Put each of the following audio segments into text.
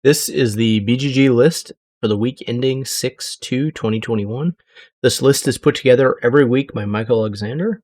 This is the BGG list for the week ending 6/2/2021. This list is put together every week by Michael Alexander.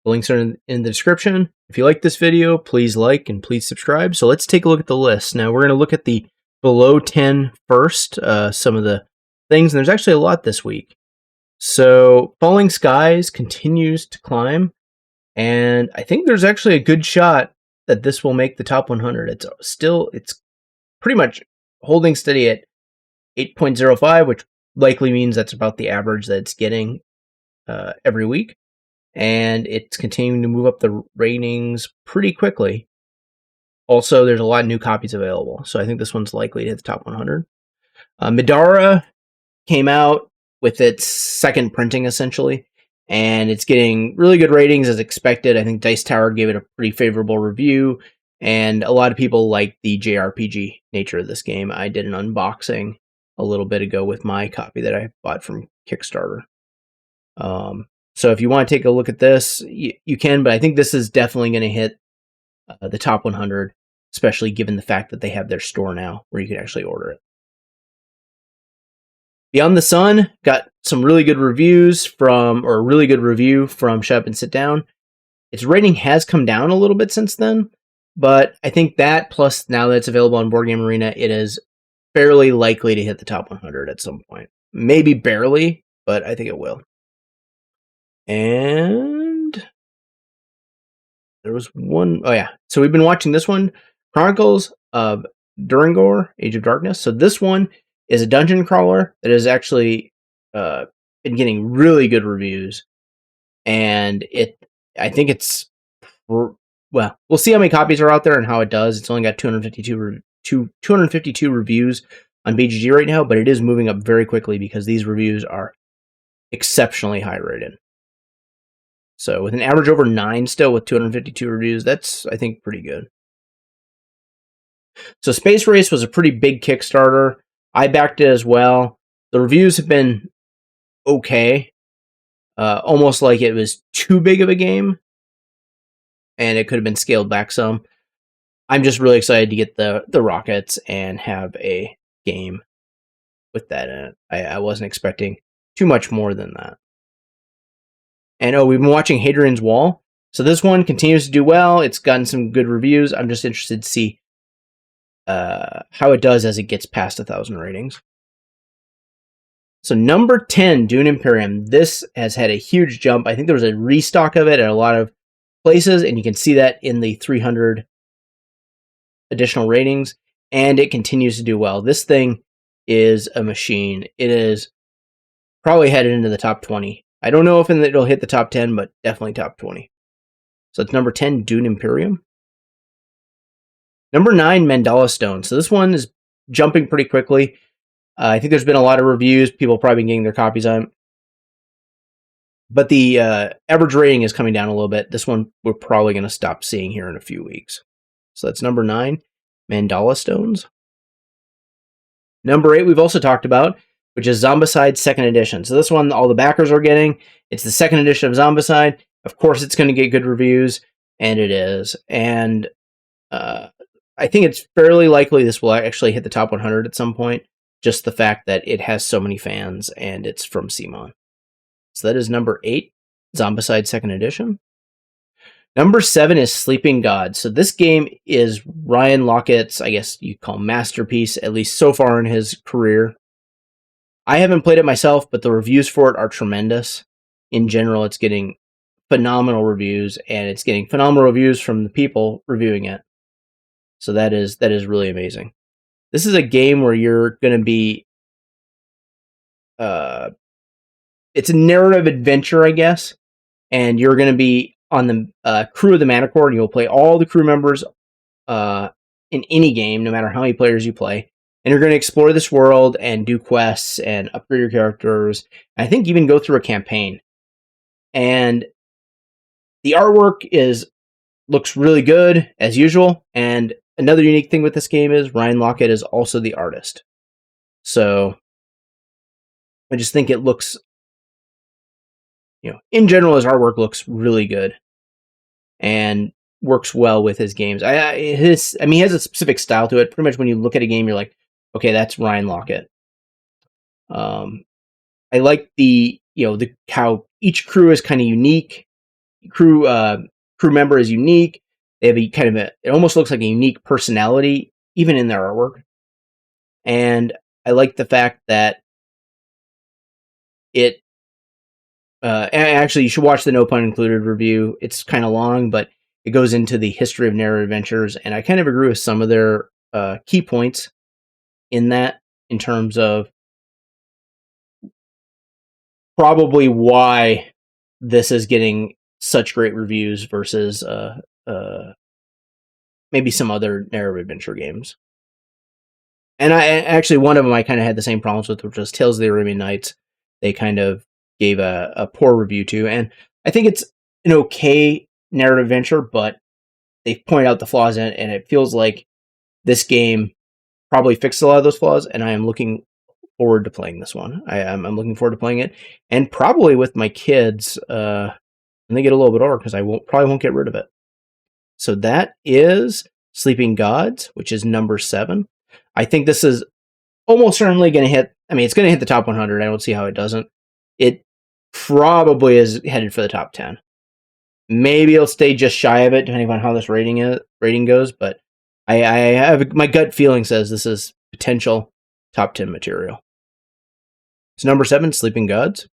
The links are in the description. If you like this video, please like and please subscribe. So let's take a look at the list. Now we're going to look at the below 10 first, some of the things, and there's actually a lot this week. So Falling Skies continues to climb, and I think there's actually a good shot that this will make the top 100. It's pretty much holding steady at 8.05, which likely means that's about the average that it's getting every week. And it's continuing to move up the ratings pretty quickly. Also, there's a lot of new copies available, so I think this one's likely to hit the top 100. Midara came out with its second printing, essentially, and it's getting really good ratings as expected. I think Dice Tower gave it a pretty favorable review, and a lot of people like the JRPG nature of this game. I did an unboxing a little bit ago with my copy that I bought from Kickstarter. So if you want to take a look at this, you can, but I think this is definitely going to hit the top 100, especially given the fact that they have their store now where you can actually order it. Beyond the Sun got some really good reviews or a really good review from Shut Up and Sit Down. Its rating has come down a little bit since then, but I think that, plus now that it's available on Board Game Arena, it is fairly likely to hit the top 100 at some point. Maybe barely, but I think it will. And there was one, so we've been watching this one, Chronicles of Durangor, Age of Darkness. So this one is a dungeon crawler that has actually been getting really good reviews, and I think it's, well, we'll see how many copies are out there and how it does. It's only got 252 reviews on BGG right now, but it is moving up very quickly because these reviews are exceptionally high rated. So with an average over 9 still with 252 reviews, that's, I think, pretty good. So Space Race was a pretty big Kickstarter. I backed it as well. The reviews have been okay. Almost like it was too big of a game, and it could have been scaled back some. I'm just really excited to get the rockets and have a game with that in it. I wasn't expecting too much more than that. And we've been watching Hadrian's Wall. So this one continues to do well. It's gotten some good reviews. I'm just interested to see how it does as it gets past 1,000 ratings. So number 10, Dune Imperium. This has had a huge jump. I think there was a restock of it at a lot of places, and you can see that in the 300 additional ratings, and it continues to do well. This thing is a machine. It is probably headed into the top 20. I don't know if it'll hit the top 10, but definitely top 20. So it's number 10, Dune Imperium. Number 9, Mandala Stone. So this one is jumping pretty quickly. I think there's been a lot of reviews. People have probably been getting their copies on it. But the average rating is coming down a little bit. This one we're probably going to stop seeing here in a few weeks. So that's number 9, Mandala Stones. Number 8 we've also talked about, which is Zombicide 2nd Edition. So this one, all the backers are getting. It's the 2nd edition of Zombicide. Of course, it's going to get good reviews, and it is. And I think it's fairly likely this will actually hit the top 100 at some point. Just the fact that it has so many fans, and it's from CMON. So that is number 8, Zombicide 2nd Edition. Number 7 is Sleeping God. So this game is Ryan Laukait's, I guess you call masterpiece, at least so far in his career. I haven't played it myself, but the reviews for it are tremendous. In general, it's getting phenomenal reviews, and it's getting phenomenal reviews from the people reviewing it. So that is really amazing. This is a game where you're going to be... it's a narrative adventure, I guess, and you're going to be on the crew of the Manicore, and you'll play all the crew members in any game, no matter how many players you play. And you're going to explore this world and do quests and upgrade your characters. I think even go through a campaign. And the artwork looks really good, as usual. And another unique thing with this game is Ryan Laukat is also the artist. So I just think it looks, in general, his artwork looks really good. And works well with his games. He has a specific style to it. Pretty much when you look at a game, you're like, Okay, that's Ryan Lockett. I like the how each crew is kind of unique. Crew member is unique. They have a kind of it almost looks like a unique personality, even in their artwork. And I like the fact that it. Actually, you should watch the No Pun Included review. It's kind of long, but it goes into the history of narrative adventures, and I kind of agree with some of their key points in that, in terms of probably why this is getting such great reviews versus maybe some other narrative adventure games. And actually, one of them I kind of had the same problems with, which was Tales of the Arabian Nights. They kind of gave a poor review to, and I think it's an okay narrative adventure, but they point out the flaws in it, and it feels like this game probably fixed a lot of those flaws, and I am looking forward to playing this one. I'm looking forward to playing it, and probably with my kids when they get a little bit older, because I probably won't get rid of it. So that is Sleeping Gods, which is number 7. I think this is almost certainly going to hit. I mean, it's going to hit the top 100. I don't see how it doesn't. It probably is headed for the top 10. Maybe it'll stay just shy of it, depending on how this rating goes. But I have my gut feeling says this is potential top 10 material. So number 7, Sleeping Gods.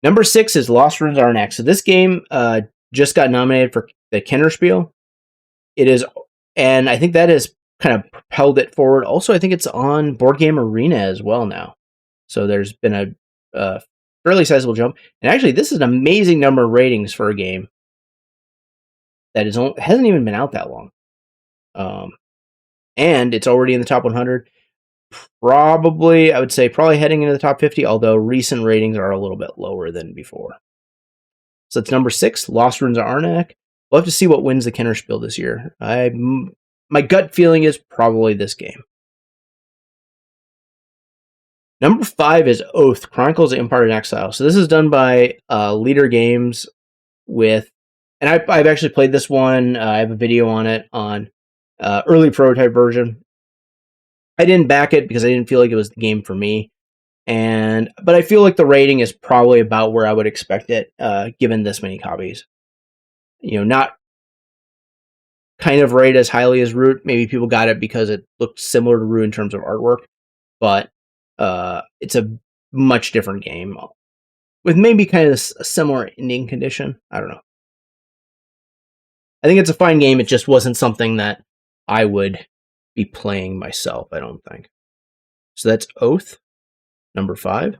Number 6 is Lost Ruins Arnak. So this game just got nominated for the Kennerspiel. It is, and I think that has kind of propelled it forward. Also, I think it's on Board Game Arena as well now. So there's been a fairly sizable jump. And actually, this is an amazing number of ratings for a game that hasn't even been out that long. And it's already in the top 100. Probably, I would say, probably heading into the top 50, although recent ratings are a little bit lower than before. So it's number 6, Lost Ruins of Arnak. We'll have to see what wins the Kennerspiel this year. My gut feeling is probably this game. Number 5 is Oath, Chronicles of Empire in Exile. So this is done by Leader Games and I've actually played this one. I have a video on it on early prototype version. I didn't back it because I didn't feel like it was the game for me. But I feel like the rating is probably about where I would expect it, given this many copies. Not kind of rated as highly as Root. Maybe people got it because it looked similar to Root in terms of artwork, but it's a much different game with maybe kind of a similar ending condition. I don't know. I think it's a fine game. It just wasn't something that I would be playing myself, I don't think. So that's Oath, number 5.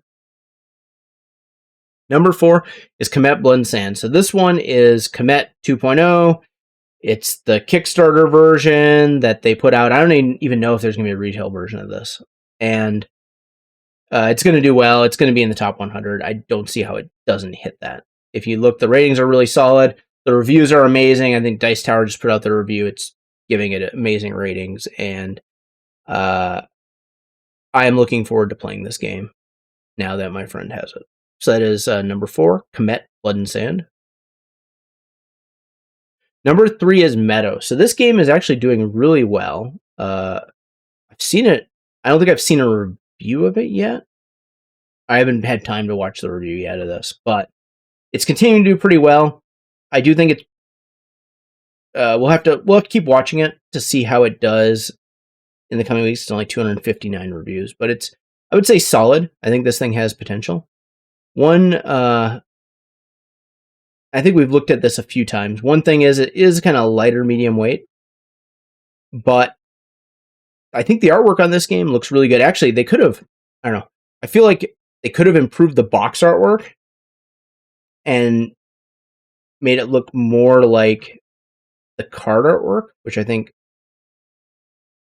Number 4 is Kemet Blood and Sand. So this one is Kemet 2.0. It's the Kickstarter version that they put out. I don't even know if there's going to be a retail version of this. And it's going to do well. It's going to be in the top 100. I don't see how it doesn't hit that. If you look, the ratings are really solid. The reviews are amazing. I think Dice Tower just put out their review. It's giving it amazing ratings. And I am looking forward to playing this game now that my friend has it. So that is number 4, Kemet Blood and Sand. Number 3 is Meadow. So this game is actually doing really well. I've seen it. I don't think I've seen a review of it yet. I haven't had time to watch the review yet of this, but it's continuing to do pretty well. I do think it's. We'll have to keep watching it to see how it does in the coming weeks. It's only 259 reviews, but it's, I would say, solid. I think this thing has potential. I think we've looked at this a few times. One thing is it is kind of lighter medium weight, but I think the artwork on this game looks really good. Actually, they could have, I don't know, I feel like they could have improved the box artwork and made it look more like the card artwork, which I think,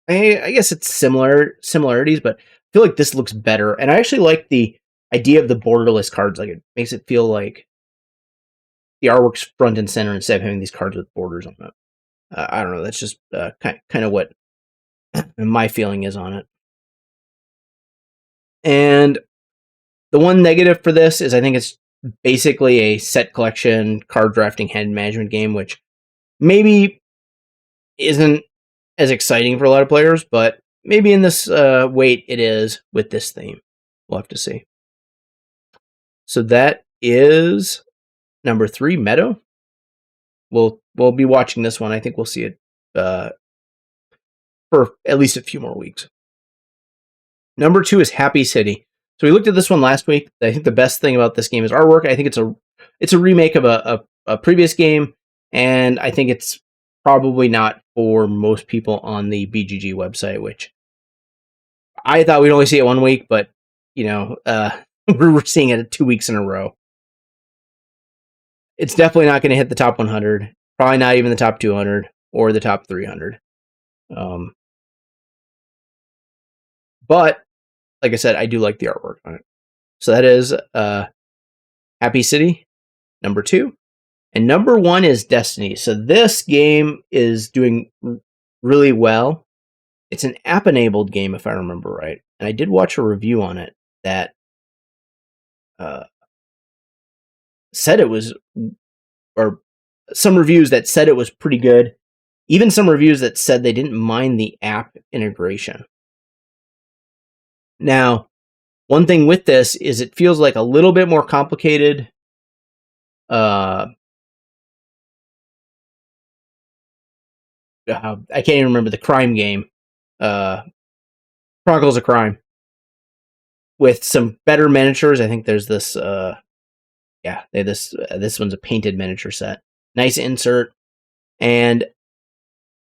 I guess it's similarities, but I feel like this looks better. And I actually like the idea of the borderless cards. Like, it makes it feel like the artwork's front and center instead of having these cards with borders on them. I don't know. That's just kind of what my feeling is on it. And the one negative for this is I think it's basically a set collection card drafting hand management game, which maybe isn't as exciting for a lot of players, but maybe in this weight it is with this theme. We'll have to see. So that is number 3, Meadow. We'll be watching this one. I think we'll see it for at least a few more weeks. Number 2 is Happy City. So we looked at this one last week. I think the best thing about this game is artwork. I think it's a remake of a previous game, and I think it's probably not for most people on the BGG website, which I thought we'd only see it 1 week, but we're seeing it 2 weeks in a row. It's definitely not going to hit the top 100. Probably not even the top 200 or the top 300. But like I said, I do like the artwork on it. So that is Happy City, number 2. And number 1 is Destiny. So this game is doing really well. It's an app-enabled game, if I remember right. And I did watch a review on it that said it was, or some reviews that said it was pretty good. Even some reviews that said they didn't mind the app integration. Now, one thing with this is it feels like a little bit more complicated. I can't even remember the crime game. Chronicles of Crime. With some better miniatures. I think there's this, this one's a painted miniature set. Nice insert. And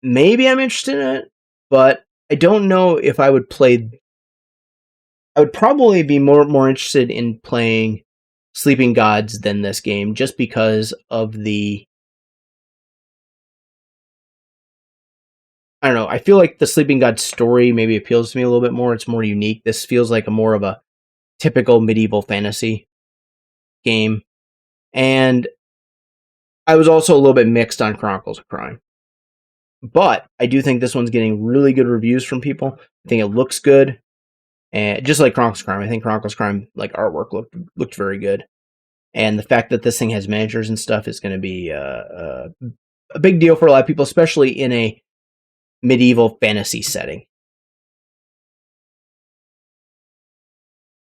maybe I'm interested in it, but I don't know if I would play. I would probably be more interested in playing Sleeping Gods than this game, just because of the... I don't know, I feel like the Sleeping Gods story maybe appeals to me a little bit more. It's more unique. This feels like more of a typical medieval fantasy game. And I was also a little bit mixed on Chronicles of Crime. But I do think this one's getting really good reviews from people. I think it looks good. And just like Chronicles of Crime, I think Chronicles of Crime, like, artwork looked very good. And the fact that this thing has miniatures and stuff is going to be a big deal for a lot of people, especially in a medieval fantasy setting.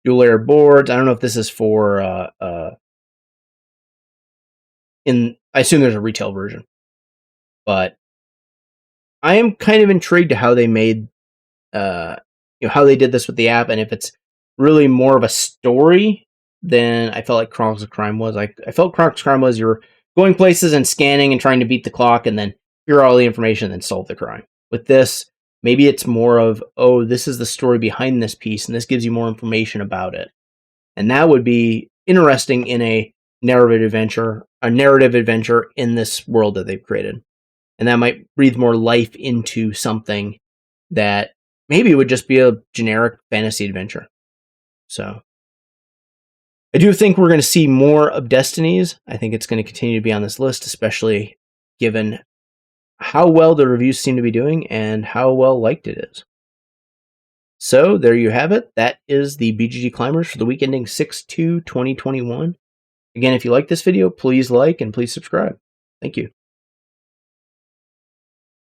Dual layer boards. I don't know if this is for I assume there's a retail version, but I am kind of intrigued to how they made how they did this with the app, and if it's really more of a story than I felt like Chronicles of Crime was. I felt Chronicles of Crime was you're going places and scanning and trying to beat the clock, and then hear all the information and then solve the crime. With this, maybe it's more of, oh, this is the story behind this piece, and this gives you more information about it. And that would be interesting in a narrative adventure in this world that they've created. And that might breathe more life into something that maybe would just be a generic fantasy adventure. So I do think we're going to see more of Destinies. I think it's going to continue to be on this list, especially given how well the reviews seem to be doing and how well liked it is. So there you have it. That is the BGG Climbers for the week ending 6/2/2021. Again, if you like this video, please like and please subscribe. Thank you.